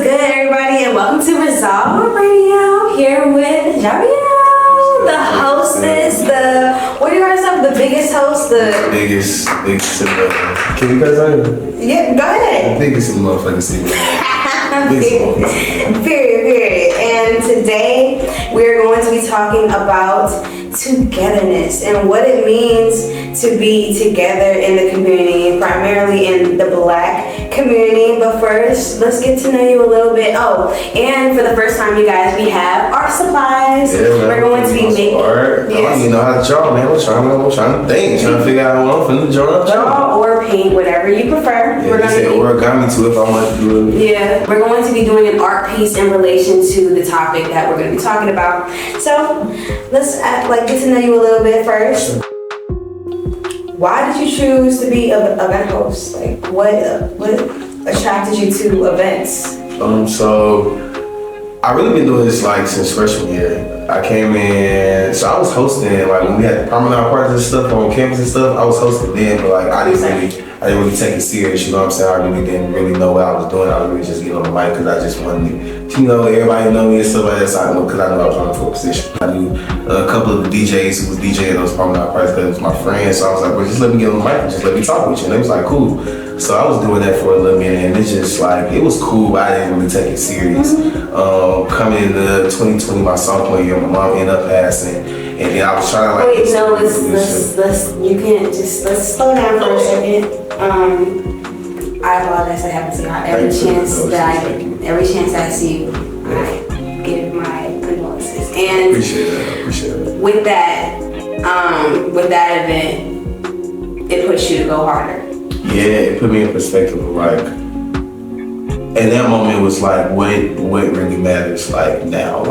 What's good, everybody, and welcome to Resolv3 Radio. Here with Javier, the hostess, what do you call the biggest host, biggest in the. Can you guys say? Yeah, go ahead. The biggest in the motherfucking city. Period. And today we're going to be talking about togetherness and what it means to be together in the community, primarily in the Black community. But first, let's get to know you a little bit. Oh, and for the first time, you guys, we have art supplies. Yeah, man, we're going to be making art. Yes. I don't even know how to draw, man. I'm trying to think, trying to figure out what I'm finna draw. Draw or paint, whatever you prefer. Yeah, we're gonna say origami too if I want to do it. Yeah, we're going to be doing an art piece in relation to the topic that we're going to be talking about. So let's get to know you a little bit first. Why did you choose to be an event host? Like, what attracted you to events? So I really been doing this since freshman year. I came in, so I was hosting when we had promenade parties and stuff on campus and stuff. I was hosting then, but I didn't really take it serious. You know what I'm saying? I really didn't really know what I was doing. I was really just getting on the mic because I just wanted to, everybody know me and stuff like that. So because I knew I was running for a position. I knew a couple of the DJs who was DJing those promenade parties because it was my friends. So I was like, well, just let me get on the mic and just let me talk with you. And they was like, cool. So I was doing that for a little minute, and it's just it was cool, but I didn't really take it serious. Coming into 2020, my sophomore year, my mom ended up passing, and then I was trying to Wait, no, let's slow down for a second. I apologize that happened to you. Every chance that I see you, I give my condolences. And appreciate it. With that event, it pushed you to go harder. Yeah, it put me in perspective of and that moment was what really matters now,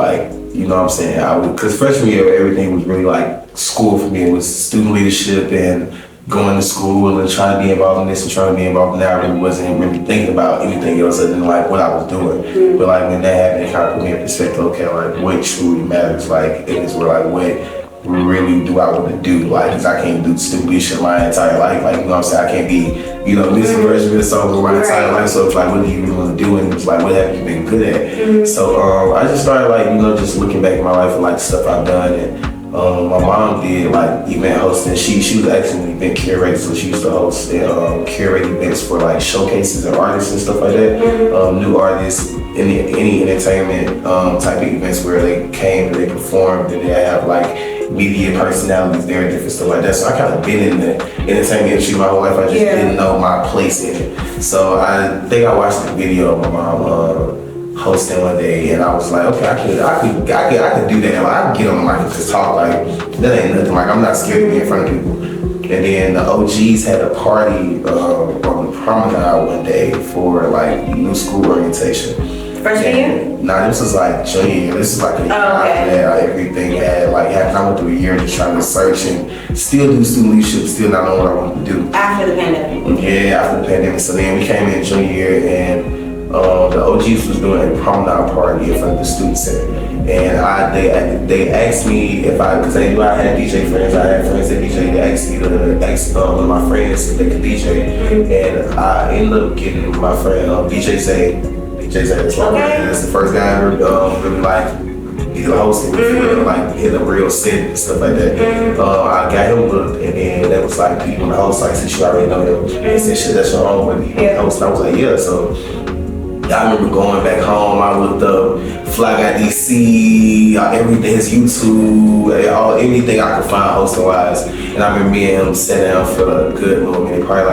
you know what I'm saying? Because freshman year, everything was really school for me. It was student leadership and going to school and trying to be involved in this and trying to be involved in that. I really wasn't really thinking about anything else other than what I was doing. Mm-hmm. But when that happened, it kind of put me in perspective, okay, what truly matters, in this world, what really do I want to do? Because I can't do student leadership my entire life. You know what I'm saying? I can't be, Miss Congressional song my entire life. So it's what do you really want to do? And it's what have you been good at? Mm-hmm. So I just started just looking back at my life and stuff I've done. And my mom did event hosting. She was actually an event curator, so she used to host and curate events for showcases and artists and stuff like that. Mm-hmm. New artists, any entertainment type of events where they came and they performed and they have media personalities there and different stuff like that. So I kind of been in the entertainment industry my whole life. I just didn't know my place in it. So I think I watched the video of my mom hosting one day, and I was like, okay, I could do that. I can get on the mic and just talk. That ain't nothing. I'm not scared to be in front of people. And then the OGs had a party on the promenade one day for new school orientation. Freshman year? Nah, this was junior year. This is a year after that. Everything had happened. I went through a year just trying to search and still do student leadership, still not know what I wanted to do. After the pandemic? Yeah, after the pandemic. So then we came in junior year, and the OGs was doing a promenade party in front of the student center. And they asked me because they knew I had DJ friends. I had friends that DJ. They asked me to ask one of my friends if they could DJ. And I ended up getting my friend DJ Zay. That's the first guy I ever really he's hosting hit a real set and stuff like that. I got him booked, and then that was people in the host since you already know him, and said shit, that's your own one. Host. I was yeah. So I remember going back home. I looked up Fly Guy DC, everything, his YouTube, anything I could find hosting wise. And I remember me and him sat down for a good little minute, probably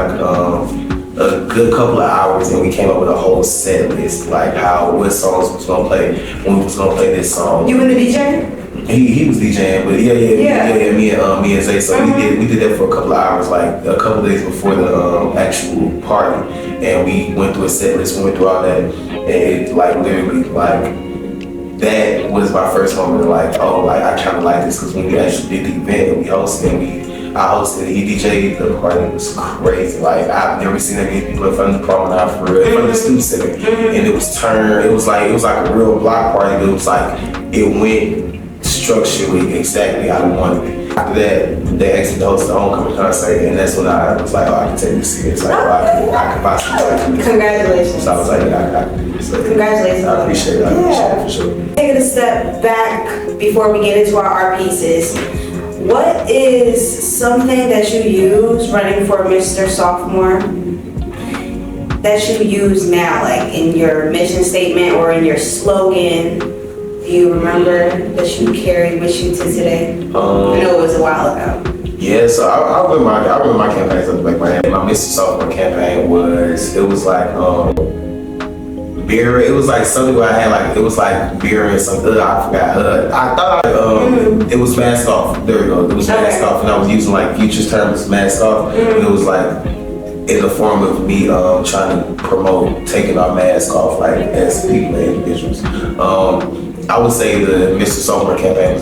a good couple of hours, and we came up with a whole set list, what songs we was gonna play, when we was gonna play this song. You were the DJ? He was DJing, but me and Zay. So we did that for a couple of hours, a couple of days before the actual party, and we went through a set list. We went through all that, and it literally that was my first moment of I kind of like this, because when we actually did the event and we hosted and I hosted, he DJ'd, the party was crazy. I've never seen that many people in front of the promenade for real, in front of the student center. And it was turned, it was like a real block party, but it was it went structurally exactly how we wanted it. after that, they asked me to host the homecoming concert, and that's when I was like, oh, I can take this serious. Like, I can possibly. Congratulations. So I was like, I can do this. Congratulations. I appreciate it. I appreciate it for sure. Taking a step back before we get into our art pieces, what is something that you use running for Mr. Sophomore that you use now, like in your mission statement or in your slogan? Do you remember that you carried with you to today? I know it was a while ago. Yeah, so I remember my campaigns up like my Mr. Sophomore campaign was like beer. It was like something where I had like it was like beer and something. I forgot. I thought it was mask off. There we go. It was mask off, and I was using like Future's terms, mask off. And it was like in the form of me trying to promote taking our mask off, like as people and individuals. I would say the Mr. Sophomore campaign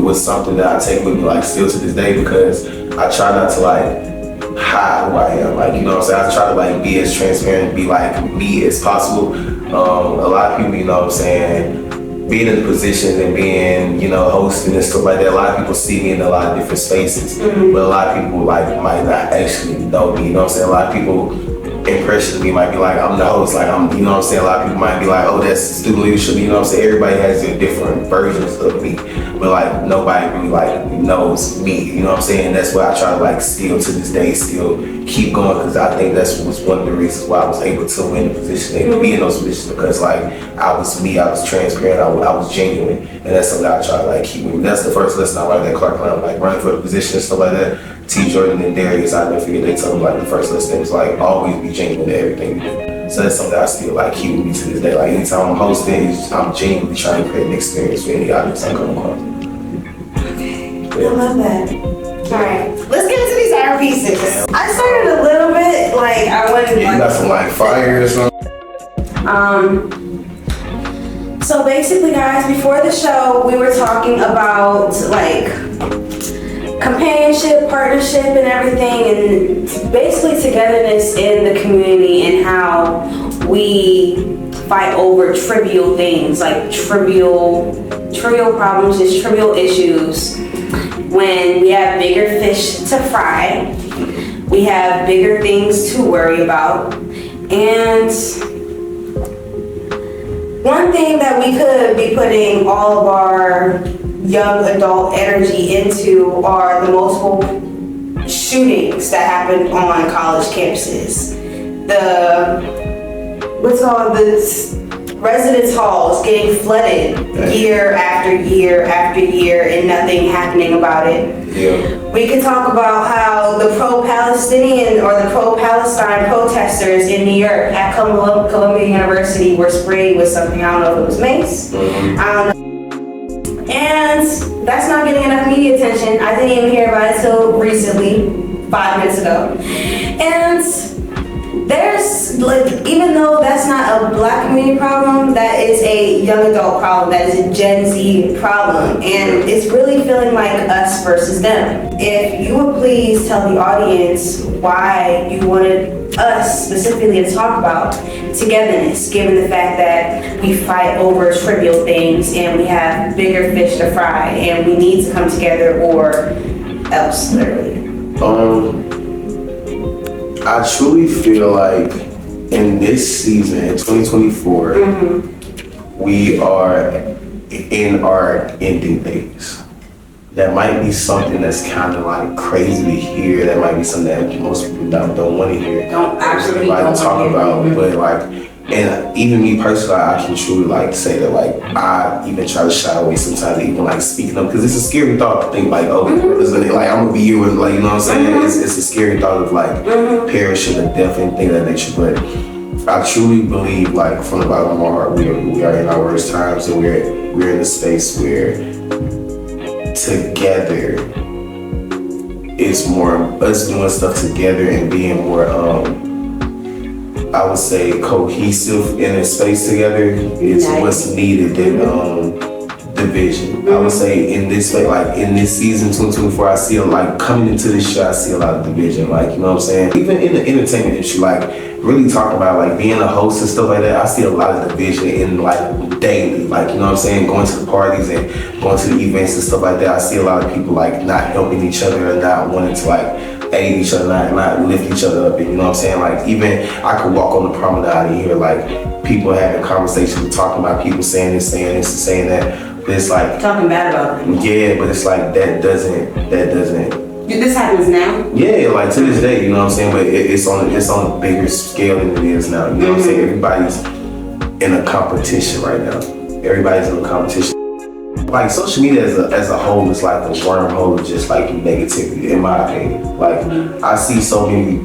was something that I take with me like still to this day, because I try not to like hide who I am. Like, you know what I'm saying? I try to like be as transparent, be like me as possible. A lot of people, you know what I'm saying, being in the position and being, you know, hosting and stuff like that, a lot of people see me in a lot of different spaces. But a lot of people like might not actually know me, you know what I'm saying? A lot of people impression of me might be like, I'm the host, like I'm, you know what I'm saying? A lot of people might be like, oh, that's student leadership, you know what I'm saying? Everybody has their different versions of me, but like nobody really like knows me, you know what I'm saying? And that's why I try to like still to this day, still keep going, because I think that's was one of the reasons why I was able to win the position and be in those positions, because like I was me, I was transparent, I was genuine, and that's something I try to like keep with me. That's the first lesson I learned at Clark Brown, like running for the position and stuff like that. T. Jordan and Darius, I never forget, they told me like the first lesson was like always be genuine in everything you do. So that's something I still like keep with me to this day. Like anytime I'm hosting, I'm genuinely trying to create an experience for any audience I come across. I love that. Alright, let's get into these art pieces. I started a little bit, like I wanted you got some like fire or something? So basically guys, before the show we were talking about like companionship, partnership, and everything, and basically togetherness in the community, and how we fight over trivial things, like trivial problems, just trivial issues. When we have bigger fish to fry, we have bigger things to worry about. And one thing that we could be putting all of our young adult energy into are the multiple shootings that happened on college campuses. The residence halls getting flooded year after year after year and nothing happening about it. Yeah. We could talk about how the pro-Palestinian or the pro-Palestine protesters in New York at Columbia University were sprayed with something. I don't know if it was mace. I don't know. And that's not getting enough media attention. I didn't even hear about it until recently, 5 minutes ago. And there's like, even though that's not a Black community problem, that is a young adult problem, that is a Gen Z problem. And it's really feeling like us versus them. If you would please tell the audience why you wanted us specifically to talk about togetherness, given the fact that we fight over trivial things and we have bigger fish to fry and we need to come together or else, literally. I truly feel like in this season, in 2024, we are in our ending days. That might be something that's kind of like crazy to hear. That might be something that most people don't want to hear. Don't actually talk about. But like, and even me personally, I can truly like say that like I even try to shy away sometimes, even like speaking up, because it's a scary thought to think like, oh, like I'm gonna be here with, like, you know what I'm saying? It's a scary thought of like perishing and death and things of that nature. But I truly believe, like from the bottom of my heart, we are in our worst times, and we're in a space where together is more us doing stuff together and being more I would say cohesive in a space together is what's needed division. I would say in this season 2024, I see coming into this show, I see a lot of division. Like, you know what I'm saying? Even in the entertainment industry, like really talk about like being a host and stuff like that, I see a lot of division in like daily. Like, you know what I'm saying? Going to the parties and going to the events and stuff like that. I see a lot of people like not helping each other and not wanting to like aid each other, not lift each other up. And you know what I'm saying? Like, even I could walk on the promenade and hear like people having conversations, talking about people saying this and saying that. But it's like talking bad about them. Yeah, but it's like that doesn't. This happens now? Yeah, like to this day, you know what I'm saying? But it's on a bigger scale than it is now. You know what I'm saying? Everybody's in a competition right now. Everybody's in a competition. Like social media as a whole is like a wormhole of just like negativity, in my opinion. Like I see so many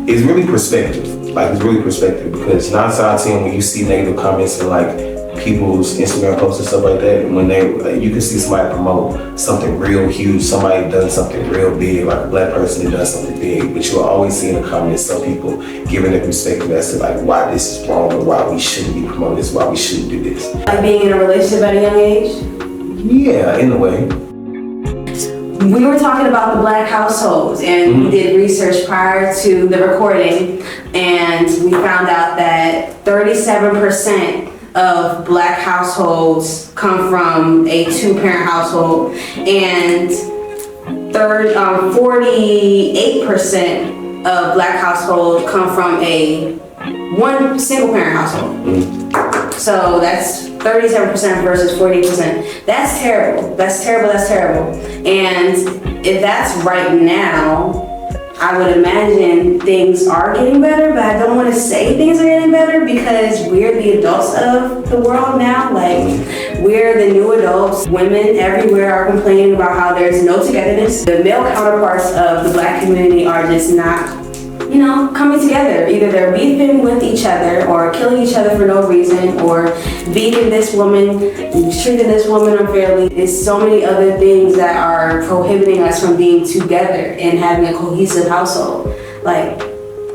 it's really perspective. Like it's really perspective because 9 times out of 10 when you see negative comments and like people's Instagram posts and stuff like that, when you can see somebody promote something real huge, somebody done something real big, like a black person that does something big, but you'll always see in the comments some people giving their perspective as to like why this is wrong or why we shouldn't be promoting this, why we shouldn't do this. Like being in a relationship at a young age? Yeah, in a way. We were talking about the black households and we did research prior to the recording and we found out that 37% of black households come from a 2-parent household and 48% of black households come from a 1 single parent household. So that's 37% versus 48%. That's terrible. That's terrible. And if that's right now, I would imagine things are getting better, but I don't want to say things are getting better because we're the adults of the world now. Like, we're the new adults. Women everywhere are complaining about how there's no togetherness. The male counterparts of the black community are just not, coming together. Either they're beefing with each other or killing each other for no reason or beating this woman, treating this woman unfairly. There's so many other things that are prohibiting us from being together and having a cohesive household. Like,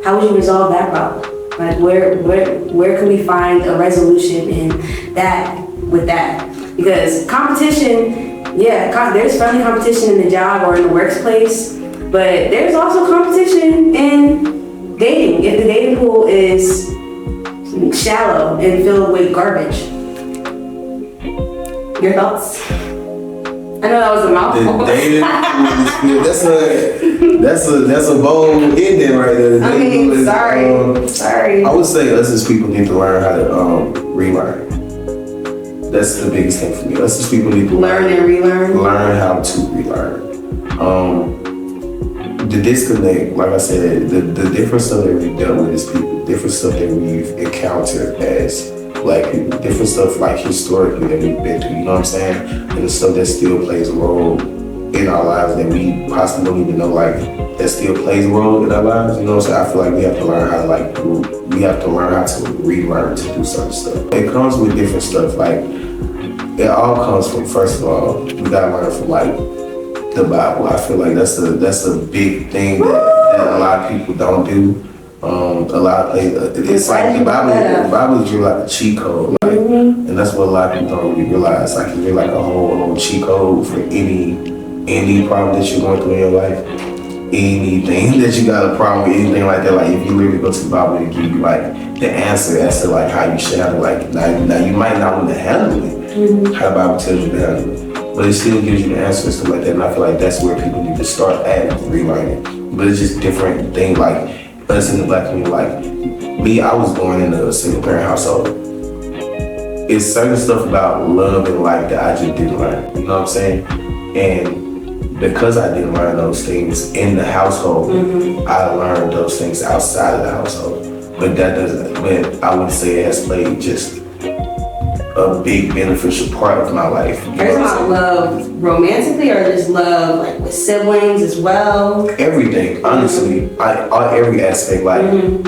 how would you resolve that problem? Like, where can we find a resolution in that with that? Because competition, there's friendly competition in the job or in the workplace, but there's also competition in dating. If the dating pool is shallow and filled with garbage. Your thoughts? I know that was a mouthful. The dating pool is that's a bold ending right there. Okay, sorry. I would say us as people need to learn how to relearn. That's the biggest thing for me. Us as people need to learn and relearn. Learn how to relearn. The disconnect, like I said, the different stuff that we've dealt with as people, different stuff that we've encountered as black people, different stuff like historically that we've been through, you know what I'm saying? And the stuff that still plays a role in our lives that we possibly don't even know, like, that still plays a role in our lives, you know what I'm saying? I feel like we have to learn how to relearn to do certain stuff. It comes with different stuff, like, it all comes from, first of all, we gotta learn from, like, the Bible. I feel like that's a big thing that a lot of people don't do. It's like the Bible is really like a cheat code, like, and that's what a lot of people don't really realize. Like, it's really like a whole cheat code for any problem that you're going through in your life. Anything that you got a problem with, anything like that, like if you literally go to the Bible and give you like the answer as to like how you should handle, like now you might not want to handle it, how the Bible tells you to handle it. But it still gives you the answer and stuff like that. And I feel like that's where people need to start at relearning. But it's just different things, like us in the black community. Like me, I was born in a single parent household. It's certain stuff about love and life that I just didn't learn. You know what I'm saying? And because I didn't learn those things in the household, I learned those things outside of the household. But I would say it has played just a big beneficial part of my life. Are you talking about love romantically or just love like with siblings as well? Everything, honestly. Every aspect, like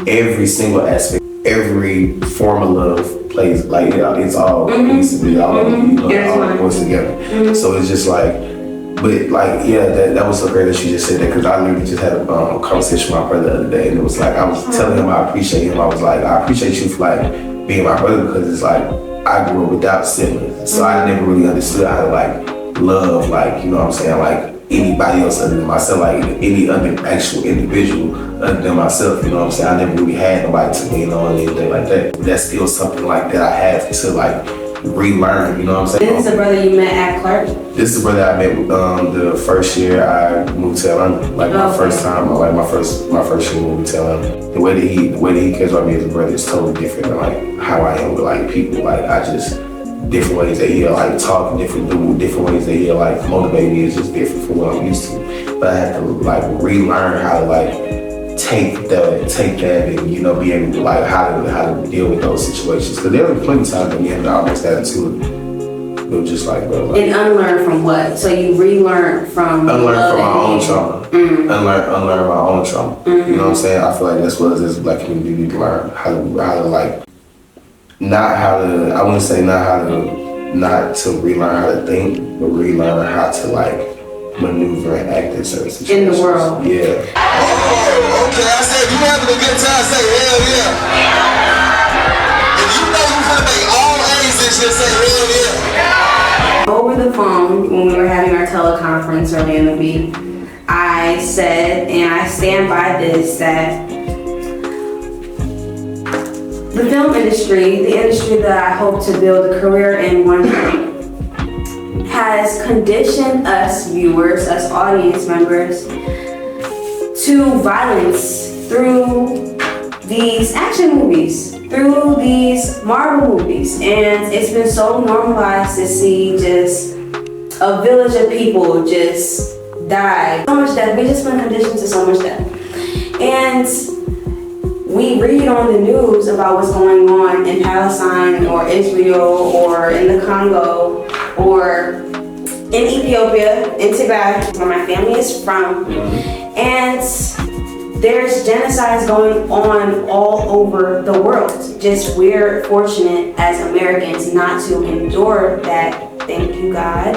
every single aspect, every form of love plays, like, it's all basically all goes together. So it's just like, but like, that was so great that you just said that, because I literally just had a conversation with my brother the other day, and it was like, I was telling him I appreciate him. I was like, I appreciate you for like being my brother, because it's like I grew up without siblings, so I never really understood how to like love, like, you know what I'm saying, like anybody else other than myself, like any other actual individual other than myself, you know what I'm saying. I never really had nobody to lean on or anything like that. That's still something like that I have to like relearn, you know what I'm saying. This is the brother you met at Clark? This is the brother I met the first year I moved to Atlanta, like my first time, like my first year moving to Atlanta. The way that he cares about me as a brother is totally different than like how I am with like people. Like I just, different ways that he'll like talk, different ways that he'll like motivate me is just different from what I'm used to. But I had to like relearn how to like take that and, you know, be able to like how to deal with those situations. Because there were plenty of times that we had almost had to. It was just like, bro. Like, and unlearn from what? So you relearn from my own trauma. Unlearn my own trauma. You know what I'm saying? I feel like that's what as a black community we need to learn how to like I wouldn't say not to relearn how to think, but relearn how to like maneuver and act in certain situations. In the world. Yeah. Okay, I said if you having a good time, say hell yeah. If you know you're gonna make all A's and shit, say hell yeah. Over the phone, when we were having our teleconference early in the week, I said, and I stand by this, that the film industry, the industry that I hope to build a career in one day, has conditioned us viewers, us audience members, to violence through these action movies, through these Marvel movies. And it's been so normalized to see just a village of people just die. So much death. We just been conditioned to so much death. And we read on the news about what's going on in Palestine or Israel or in the Congo or in Ethiopia, in Tibet, where my family is from. And there's genocides going on all over the world. Just we're fortunate as Americans not to endure that. Thank you, God.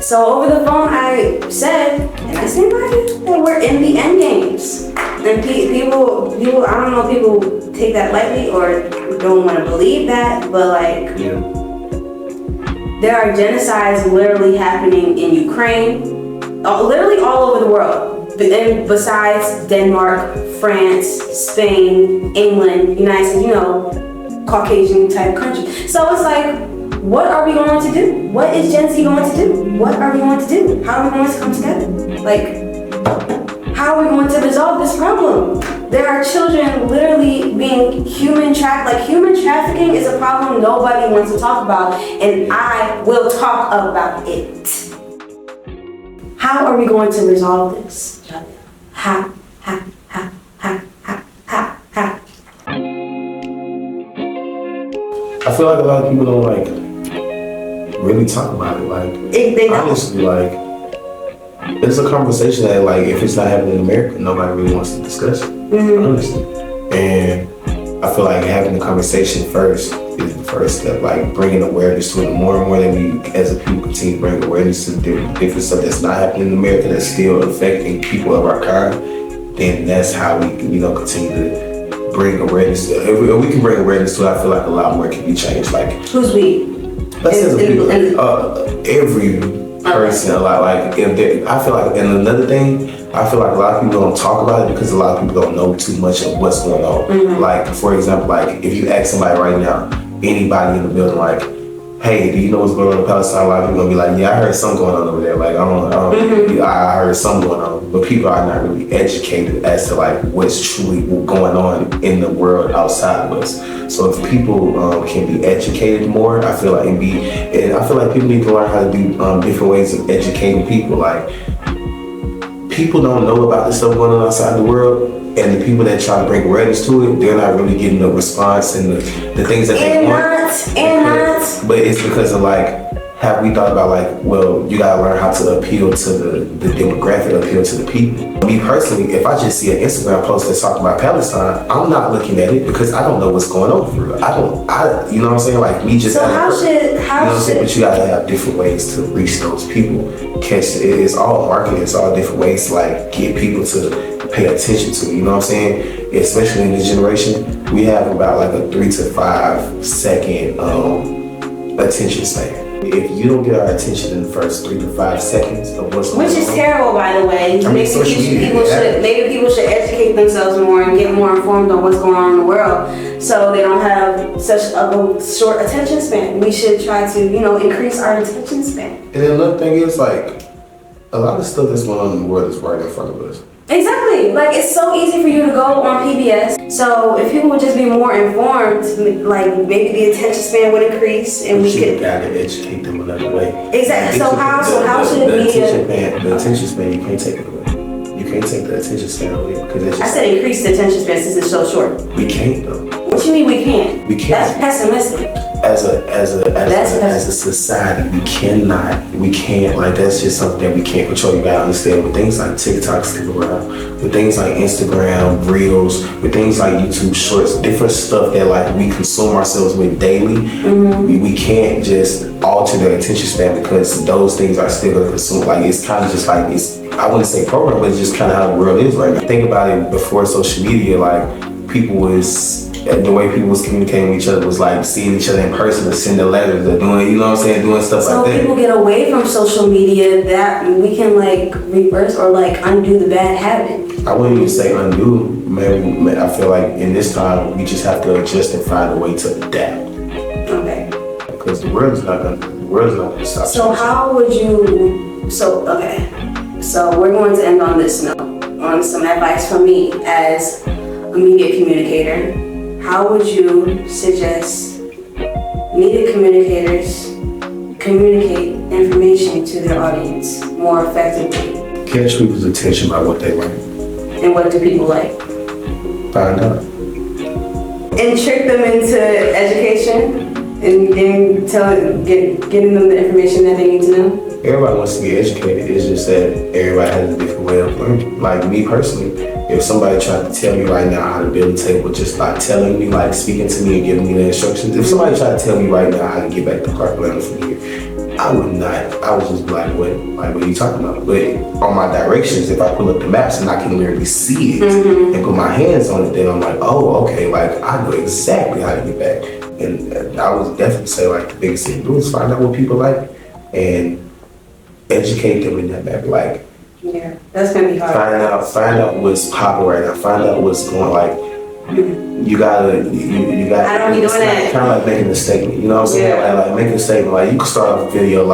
So over the phone, I said, and I stand by it, that we're in the end games. And people, I don't know if people take that lightly or don't want to believe that, but like, there are genocides literally happening in Ukraine, literally all over the world. And besides Denmark, France, Spain, England, United States, you know, Caucasian type countries. So it's like, what are we going to do? What is Gen Z going to do? What are we going to do? How are we going to come together? Like, how are we going to resolve this problem? There are children literally being human trafficked. Like, human trafficking is a problem nobody wants to talk about, and I will talk about it. How are we going to resolve this? How? I feel like a lot of people don't like really talk about it. Like, honestly, like, it's a conversation that, like, if it's not happening in America, nobody really wants to discuss it. Honestly. And I feel like having the conversation first is the first step, like bringing awareness to it. The more and more that we as a people continue to bring awareness to the different stuff that's not happening in America that's still affecting people of our kind, then that's how we can, you know, continue to bring awareness to it. If we can bring awareness to it, I feel like a lot more can be changed. Like, who's we? Let's say every person, a lot, like, if they, I feel like, and another thing, I feel like a lot of people don't talk about it because a lot of people don't know too much of what's going on. Like, for example, like, if you ask somebody right now, anybody in the building, like, hey, do you know what's going on in Palestine? A lot of people gonna be like, yeah, I heard something going on over there. Like, I heard something going on. But people are not really educated as to like what's truly going on in the world outside of us. So if people can be educated more, I feel like and I feel like people need to learn how to do different ways of educating people. Like, people don't know about the stuff going on outside the world. And the people that try to bring awareness to it, they're not really getting the response and the things that they want. But it's because of like, have we thought about like, well, you gotta learn how to appeal to the demographic, appeal to the people. Me personally, if I just see an Instagram post that's talking about Palestine, I'm not looking at it because I don't know what's going on for real. You know what I'm saying? Like me just. So But you gotta have different ways to reach those people. It's all marketing. It's all different ways to like get people to pay attention to, you know what I'm saying? Especially in this generation, we have about like a 3 to 5 second attention span. If you don't get our attention in the first 3 to 5 seconds of what's going on, which is terrible, by the way. I mean, Maybe people should educate themselves more and get more informed on what's going on in the world, so they don't have such a short attention span. We should try to, increase our attention span. And then another thing is like, a lot of stuff that's going on in the world is right in front of us. Exactly. Like, it's so easy for you to go on PBS. So if people would just be more informed, like maybe the attention span would increase, and we could gotta educate them another way. Exactly. So how should it be? The attention span, you can't take it away. You can't take the attention span away because it's just. I said increase the attention span since it's so short. We can't though. What you mean we can't? We can't. That's pessimistic. As a society, we can't, like, that's just something that we can't control. You gotta understand, with things like TikTok stick around, with things like Instagram, Reels, with things like YouTube Shorts, different stuff that like we consume ourselves with daily, we can't just alter the attention span because those things are still gonna consume. Like, it's kind of just like, I wouldn't say programmed, but it's just kind of how the world is right now. Think about it, before social media, like, the way people was communicating with each other was like seeing each other in person or sending letters or doing, doing stuff like that. So people get away from social media, that we can like reverse or like undo the bad habit. I wouldn't even say undo. Maybe I feel like in this time we just have to adjust and find a way to adapt. Okay. Because the world is not gonna stop. So how would you? So we're going to end on this note, on some advice from me as a media communicator. How would you suggest media communicators communicate information to their audience more effectively? Catch people's attention by what they like. And what do people like? Find out. And trick them into education and then getting them the information that they need to know? Everybody wants to get educated. It's just that everybody has a different way of learning. Like me personally, if somebody tried to tell me right now how to build a table, just like telling me, like speaking to me and giving me the instructions, if somebody tried to tell me right now how to get back to Clark Atlanta from here, I would not. I would just be like, what are you talking about? But on my directions, if I pull up the maps and I can literally see it and put my hands on it, then I'm like, oh, okay, like I know exactly how to get back. And I would definitely say like the biggest thing to do is find out what people like and educate them in that matter. Like, yeah, that's gonna be hard. Find out what's popular right now. Find out what's going, like, you gotta. I don't be doing that. Kind of like making a statement. You know what I'm saying? Yeah. Like making a statement. Like, you can start off a video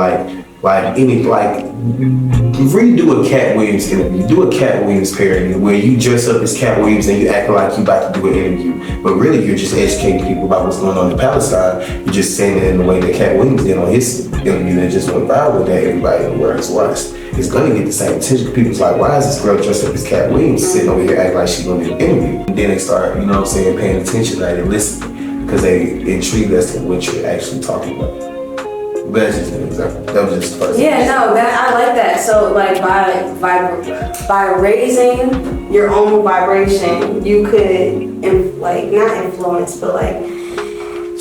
redo a Cat Williams interview. Do a Cat Williams parody where you dress up as Cat Williams and you act like you about to do an interview, but really you're just educating people about what's going on in Palestine. You're just saying it in the way that Cat Williams did on his interview that just went viral, that everybody in the world has watched. It's gonna get the same attention. People's like, why is this girl dressed up as Cat Williams sitting over here acting like she's gonna do an interview? And then they start, paying attention, like they listen because they intrigued as to what you're actually talking about. That's just an example. That was just first. Yeah, no, I like that. So like by raising your own vibration, you could not influence, but like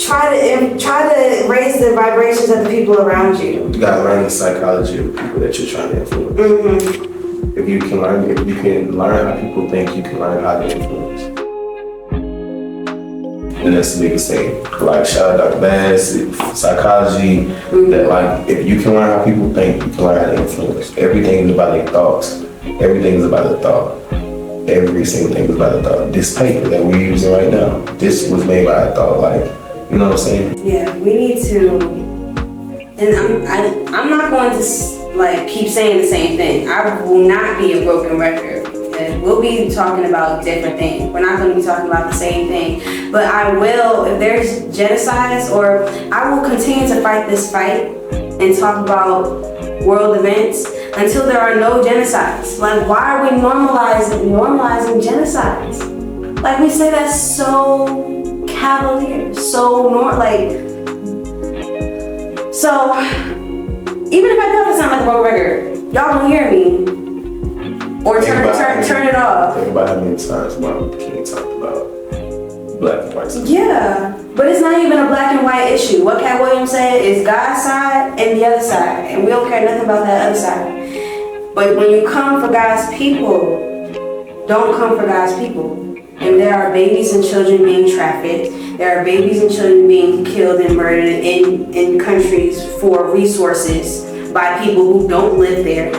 try to raise the vibrations of the people around you. You gotta learn the psychology of the people that you're trying to influence. Mm-hmm. If you can learn how people think, you can learn how to influence. And that's the biggest thing. Like, shout out Dr. Bass, psychology, that like, if you can learn how people think, you can learn how to influence. Everything is about their thoughts. Everything is about a thought. Every single thing is about a thought. This paper that we're using right now, this was made by a thought. Like, you know what I'm saying? Yeah, we need to, and I'm not going to keep saying the same thing. I will not be a broken record. We'll be talking about different things. We're not going to be talking about the same thing. But I will, if there's genocides, or I will continue to fight this fight and talk about world events until there are no genocides. Like, why are we normalizing genocides? Like, we say that's so cavalier, so so even if I do have to sound like a broken record, y'all don't hear me. Or turn it off. Think about how many times Martin Luther King talked about black and white. Yeah, but it's not even a black and white issue. What Cat Williams said is God's side and the other side, and we don't care nothing about that other side. But when you come for God's people, don't come for God's people. And there are babies and children being trafficked. There are babies and children being killed and murdered in countries for resources by people who don't live there.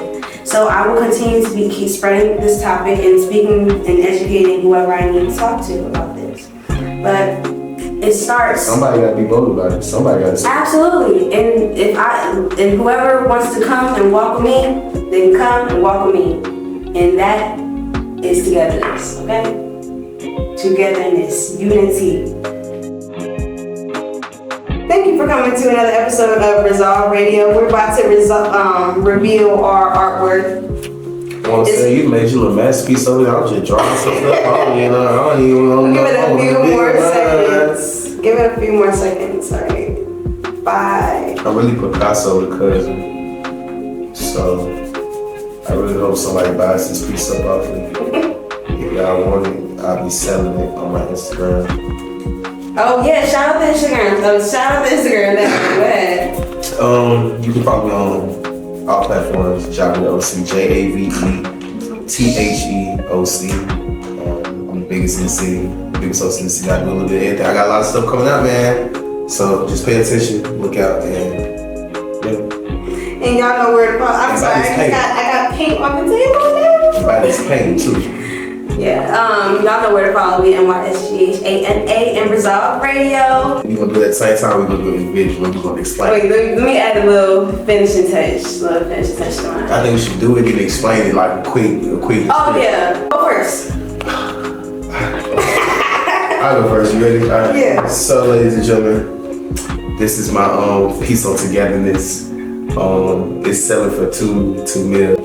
So I will continue to keep spreading this topic and speaking and educating whoever I need to talk to about this. But it starts. Somebody got to be bold about it. Somebody got to. Absolutely. And whoever wants to come and walk with me, they can come and walk with me. And that is togetherness, okay? Togetherness, unity. Thank you for coming to another episode of Resolv Radio. We're about to reveal our artwork. I want to say you made your little masterpiece over there. I'm just drawing something up. I don't even know. Give it a few more seconds. Give it a few more seconds. All right. Bye. I'm really Picasso the cousin. So I really hope somebody buys this piece up off me. If y'all want it, I'll be selling it on my Instagram. Oh yeah, shout out the Instagram. Shout out the Instagram. Go ahead. You can follow me on all platforms. JaveTheOC, JaveTheOC. I'm the biggest in the city. Biggest host in the city. I do a little bit of everything. I got a lot of stuff coming out, man. So just pay attention, look out, and yeah. And y'all know where to follow. I'm sorry, I got paint on the table now. Everybody's paint too. Yeah, y'all know where to follow me, Mysghana and Resolv Radio. We're gonna do that same time, we're gonna do it individually, we're gonna explain. Wait, let me add a little finishing touch. To it. I think we should do it and explain it like a quick. Oh yeah, go first. I'll go first, you ready? All right. Yeah. So ladies and gentlemen, this is my piece on togetherness. It's selling for $2 million,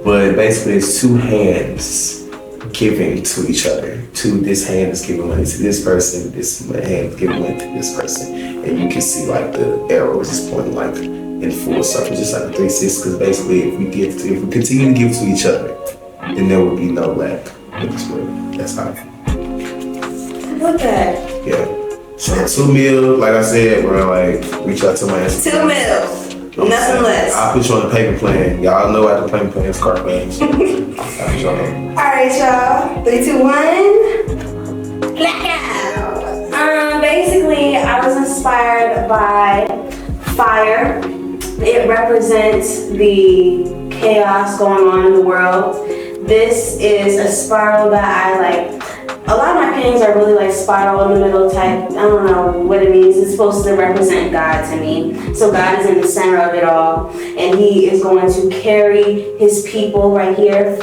but basically it's two hands giving to each other. This hand is giving money to this person, this hand is giving money to this person. And you can see like the arrows is pointing like in full circle, just like a 360, because basically if we continue to give to each other, then there will be no lack in this world. That's how I feel. Look at that. Yeah. So $2 million, like I said, bro, like reach out to my Instagram. $2 million. Nothing less. I'll put you on the payment plan. Y'all know how the payment plan is, car plans. Alright, y'all. 3, 2, 1. Blackout. Basically, I was inspired by fire. It represents the chaos going on in the world. This is a spiral that I like. A lot of my paintings are really like spiral in the middle type. I don't know what it means. It's supposed to represent God to me. So God is in the center of it all. And He is going to carry His people right here,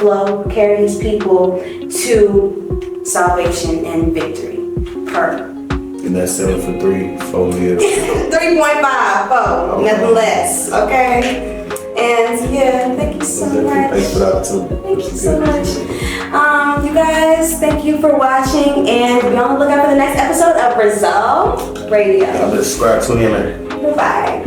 carry His people to salvation and victory. And that's selling for $4 million. 3.5, nothing less, okay? And yeah, thank you so much. Thanks for the opportunity. Thank you so much. You guys, thank you for watching, and be on the lookout for the next episode of Resolv Radio. I'll subscribe to him. Bye.